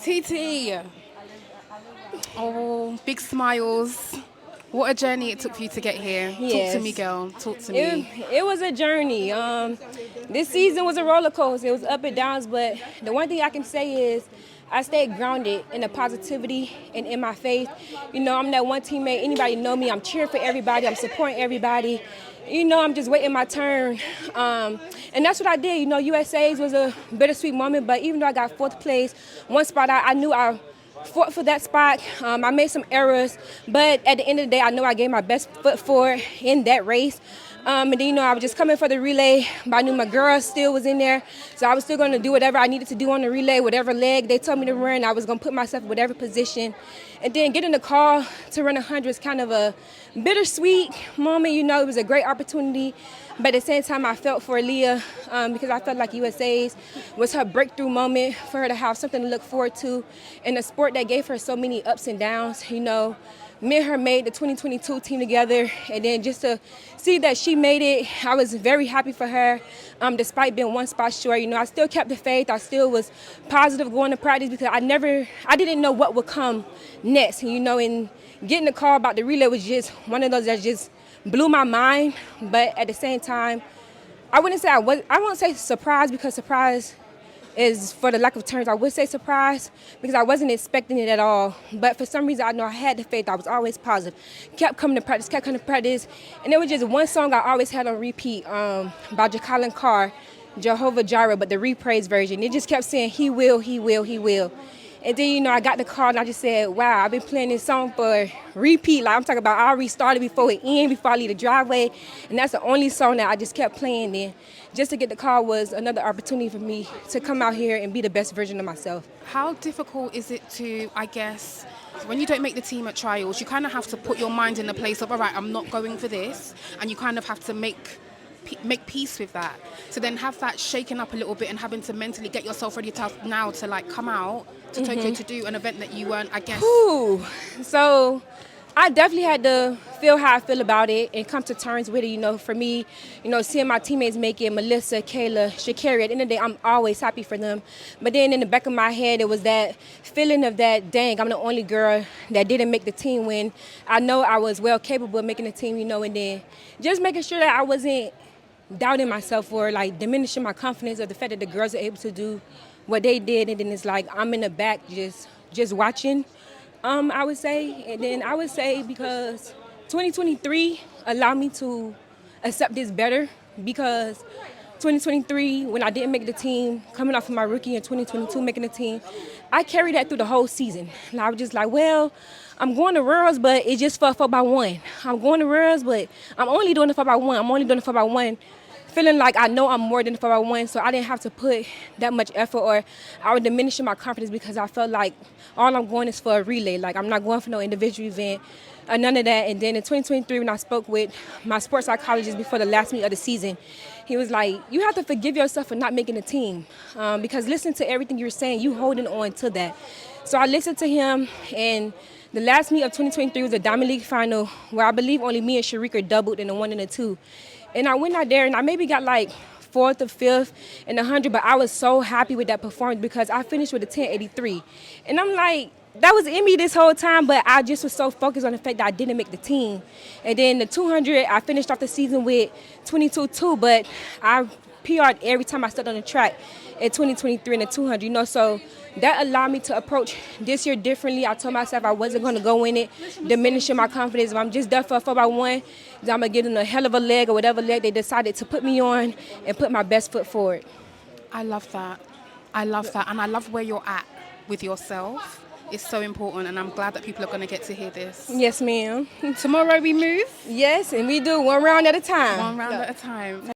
TeeTee. Oh, big smiles. What a journey it took for you to get here. Yes. Talk to me, girl. Talk to me. It was a journey. This season was a roller coaster. It was up and downs, but the one thing I can say is I stayed grounded in the positivity and in my faith. You know, I'm that one teammate. Anybody know me? I'm cheering for everybody. I'm supporting everybody. You know, I'm just waiting my turn. And that's what I did. You know, USA's was a bittersweet moment, but even though I got fourth place, one spot I knew I fought for that spot. I made some errors, but at the end of the day, I know I gave my best foot forward in that race. And then, you know, I was just coming for the relay, but I knew my girl still was in there, so I was still going to do whatever I needed to do on the relay, whatever leg they told me to run. I was going to put myself in whatever position. And then getting the call to run 100 was kind of a bittersweet moment. You know, it was a great opportunity, but at the same time, I felt for Aleia because I felt like USA's was her breakthrough moment for her to have something to look forward to in a sport that gave her so many ups and downs. You know, me and her made the 2022 team together, and then just to see that she made it, I was very happy for her. Despite being one spot short, you know, I still kept the faith. I still was positive going to practice because I didn't know what would come next. You know, and getting the call about the relay was just one of those that just blew my mind. But at the same time, I won't say surprised because surprise is for the lack of terms. I would say surprised because I wasn't expecting it at all. But for some reason, I know I had the faith. I was always positive. Kept coming to practice. And there was just one song I always had on repeat by Jacqueline Carr, Jehovah Jireh, but the repraise version. It just kept saying, he will, he will, he will. And then, you know, I got the call and I just said, wow, I've been playing this song for repeat. Like I'm talking about, I already started before it ended, before I leave the driveway. And that's the only song that I just kept playing then. Just to get the call was another opportunity for me to come out here and be the best version of myself. How difficult is it to, I guess, when you don't make the team at trials, you kind of have to put your mind in the place of, all right, I'm not going for this. And you kind of have to make peace with that. To then have that shaken up a little bit and having to mentally get yourself ready to now to like come out to Tokyo to do an event that you weren't, I guess. Ooh. So I definitely had to feel how I feel about it and come to terms with it. You know, for me, you know, seeing my teammates make it, Melissa, Kayla, Shakari, at the end of the day, I'm always happy for them. But then in the back of my head, it was that feeling of that, dang, I'm the only girl that didn't make the team when I know I was well capable of making the team, you know, and then just making sure that I wasn't doubting myself or like diminishing my confidence of the fact that the girls are able to do what they did, and then it's like I'm in the back just watching, I would say. And then I would say because 2023 allowed me to accept this better, because 2023, when I didn't make the team, coming off of my rookie in 2022 making the team, I carried that through the whole season. And I was just like, well, I'm going to Worlds, but it's just for 4x1. I'm going to Worlds, but I'm only doing the 4x1. I'm only doing the 4x1. Feeling like I know I'm more than the 4x1, so I didn't have to put that much effort, or I was diminishing my confidence because I felt like all I'm going is for a relay. Like I'm not going for no individual event or none of that. And then in 2023, when I spoke with my sports psychologist before the last meet of the season, he was like, you have to forgive yourself for not making the team, because listening to everything you're saying, you holding on to that. So I listened to him, and the last meet of 2023 was a Diamond League final where I believe only me and Sharika doubled in the 1 and the 2. And I went out there and I maybe got like 4th or 5th in the 100, but I was so happy with that performance because I finished with a 1083. And I'm like, that was in me this whole time, but I just was so focused on the fact that I didn't make the team. And then the 200, I finished off the season with 22.2, but I PR'd every time I stepped on the track in 2023 in the 200, you know, so that allowed me to approach this year differently. I told myself I wasn't going to go in it, diminishing my confidence. If I'm just done for a 4x1, then I'm going to give them a hell of a leg or whatever leg they decided to put me on and put my best foot forward. I love that. I love that. And I love where you're at with yourself. It's so important, and I'm glad that people are going to get to hear this. Yes, ma'am. Tomorrow we move? Yes, and we do one round at a time. One round at a time.